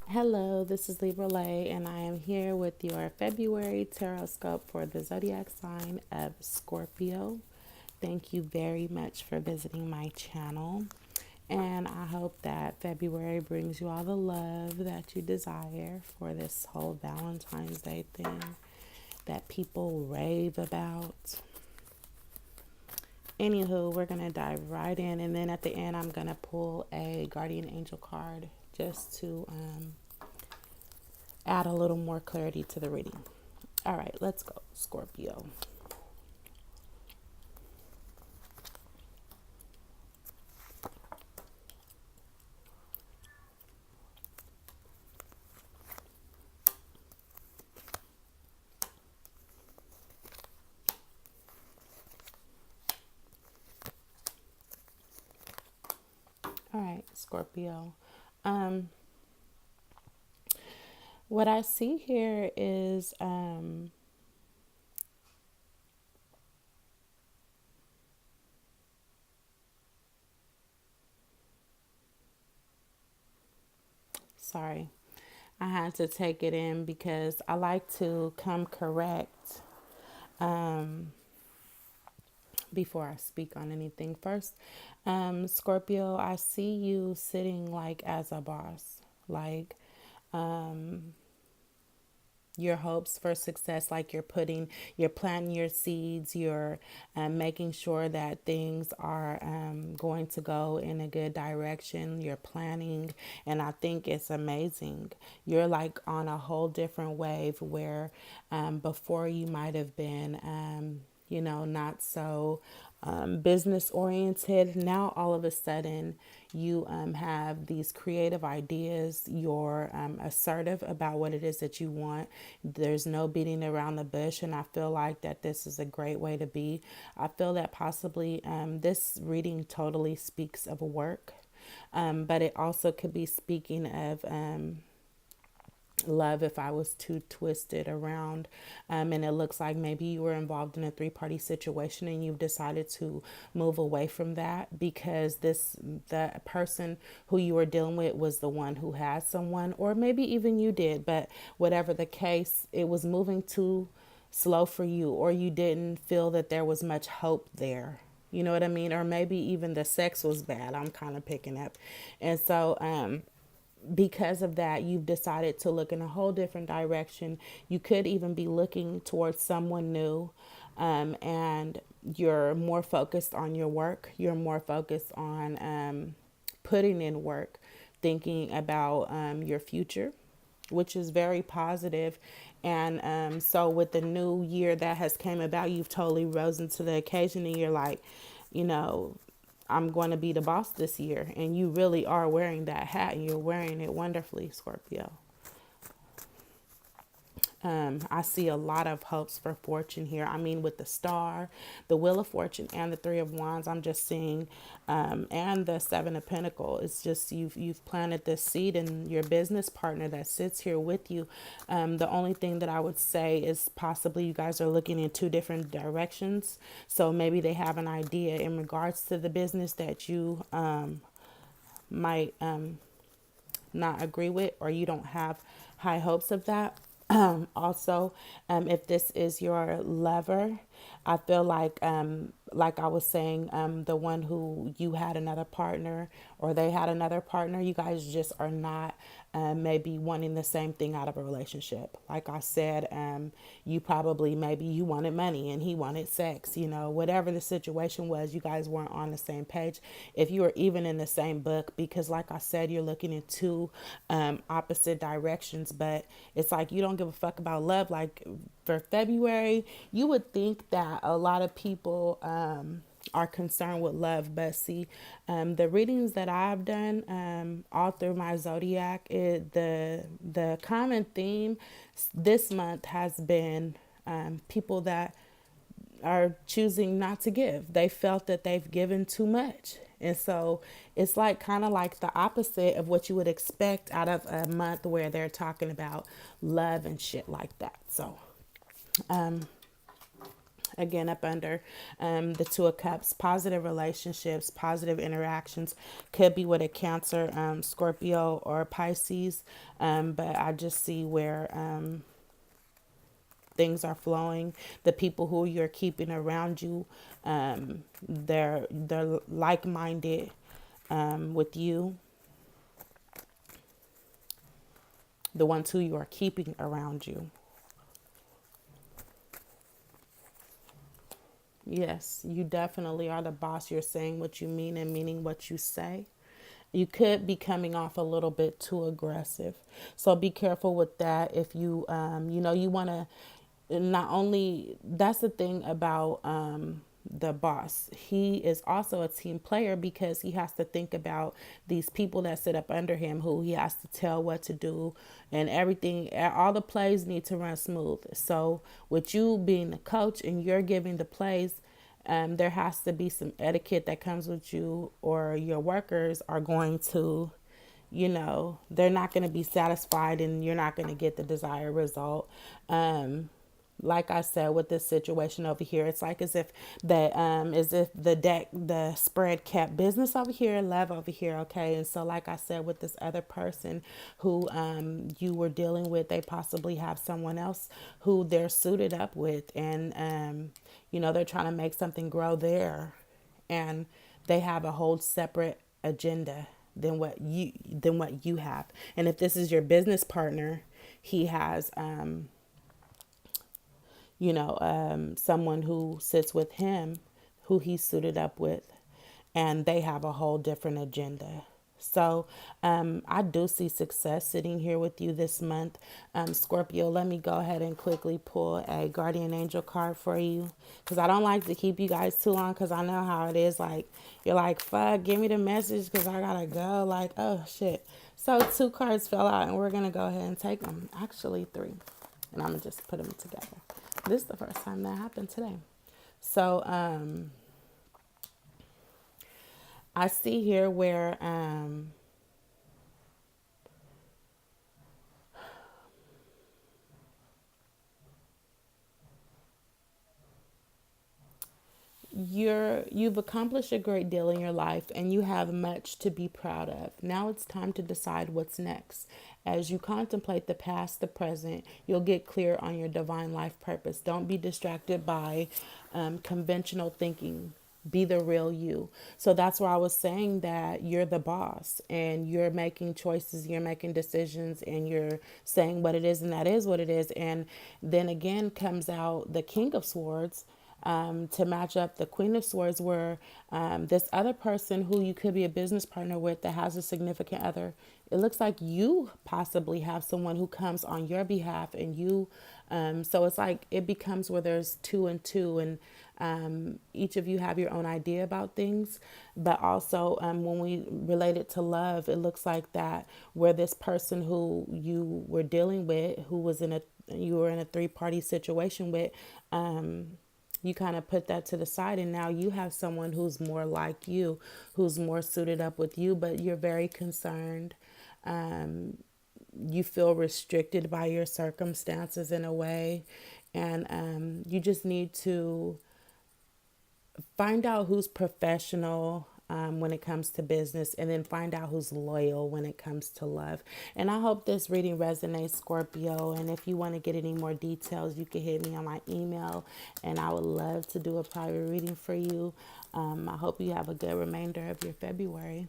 Hello, this is Libra Lay, and I am here with your February tarot scope for the zodiac sign of Scorpio. Thank you very much for visiting my channel, and I hope that February brings you all the love that you desire for this whole Valentine's Day thing that people rave about. Anywho, we're going to dive right in, and then at the end, I'm going to pull a guardian angel card just to add a little more clarity to the reading. All right, let's go, Scorpio. All right, Scorpio. Um, what I see here is sorry, I had to take it in because I like to come correct before I speak on anything. First, Scorpio, I see you sitting like as a boss, like your hopes for success, like you're planting your seeds, you're making sure that things are going to go in a good direction, you're planning, and I think it's amazing. You're like on a whole different wave where before you might have been not so business oriented. Now, all of a sudden, you have these creative ideas. You're assertive about what it is that you want. There's no beating around the bush. And I feel like that this is a great way to be. I feel that possibly this reading totally speaks of work, but it also could be speaking of love if I was too twisted around. And it looks like maybe you were involved in a three-party situation and you've decided to move away from that because the person who you were dealing with was the one who had someone, or maybe even you did, but whatever the case, it was moving too slow for you, or you didn't feel that there was much hope there. You know what I mean? Or maybe even the sex was bad. I'm kind of picking up. And so because of that, you've decided to look in a whole different direction. You could even be looking towards someone new, and you're more focused on your work. You're more focused on putting in work, thinking about your future, which is very positive. And so with the new year that has came about, you've totally risen to the occasion, and you're like, you know, I'm going to be the boss this year. And you really are wearing that hat, and you're wearing it wonderfully, Scorpio. I see a lot of hopes for fortune here. I mean, with the star, the wheel of fortune, and the three of wands, I'm just seeing, and the seven of pentacles. It's just you've planted this seed in your business partner that sits here with you. The only thing that I would say is possibly you guys are looking in two different directions. So maybe they have an idea in regards to the business that you might not agree with, or you don't have high hopes of that. Also, if this is your lover, I feel like I was saying, the one who you had another partner or they had another partner, you guys just are not maybe wanting the same thing out of a relationship. Like I said, you probably maybe you wanted money and he wanted sex, whatever the situation was, you guys weren't on the same page. If you were even in the same book, because like I said, you're looking in two opposite directions, but it's like you don't give a fuck about love. Like for February, you would think that a lot of people are concerned with love, but see, the readings that I've done all through my zodiac, the common theme this month has been people that are choosing not to give. They felt that they've given too much. And so it's like kind of like the opposite of what you would expect out of a month where they're talking about love and shit like that. So again up under the Two of Cups. Positive relationships, positive interactions could be with a Cancer, Scorpio, or Pisces. But I just see where things are flowing. The people who you're keeping around you, they're like-minded with you. The ones who you are keeping around you. Yes, you definitely are the boss. You're saying what you mean and meaning what you say. You could be coming off a little bit too aggressive. So be careful with that. If you, you want to not only, that's the thing about the boss. He is also a team player because he has to think about these people that sit up under him who he has to tell what to do and everything. All the plays need to run smooth. So with you being the coach and you're giving the plays, there has to be some etiquette that comes with you, or your workers are going to, they're not going to be satisfied and you're not going to get the desired result. Like I said, with this situation over here, it's like as if the spread kept business over here, love over here. Okay. And so, like I said, with this other person who you were dealing with, they possibly have someone else who they're suited up with, and they're trying to make something grow there, and they have a whole separate agenda than what you have. And if this is your business partner, he has someone who sits with him who he's suited up with, and they have a whole different agenda. So I do see success sitting here with you this month. Scorpio, let me go ahead and quickly pull a guardian angel card for you, because I don't like to keep you guys too long, because I know how it is. Like, you're like, fuck, give me the message because I gotta go. Like, oh shit. So 2 cards fell out and we're gonna go ahead and take them. Actually 3. And I'm gonna just put them together. This is the first time that happened today. So I see here where you've accomplished a great deal in your life and you have much to be proud of. Now it's time to decide what's next. As you contemplate the past, the present, you'll get clear on your divine life purpose. Don't be distracted by conventional thinking. Be the real you. So that's why I was saying that you're the boss and you're making choices, you're making decisions, and you're saying what it is, and that is what it is. And then again comes out the King of Swords, to match up the Queen of Swords, where this other person who you could be a business partner with that has a significant other, it looks like you possibly have someone who comes on your behalf, and you, so it's like it becomes where there's 2 and 2, and each of you have your own idea about things. But also when we relate it to love, it looks like that where this person who you were dealing with, who was you were in a 3-party situation with, you kind of put that to the side, and now you have someone who's more like you, who's more suited up with you, but you're very concerned. You feel restricted by your circumstances in a way, and you just need to find out who's professional when it comes to business, and then find out who's loyal when it comes to love. And I hope this reading resonates, Scorpio. And if you want to get any more details, you can hit me on my email, and I would love to do a private reading for you. I hope you have a good remainder of your February.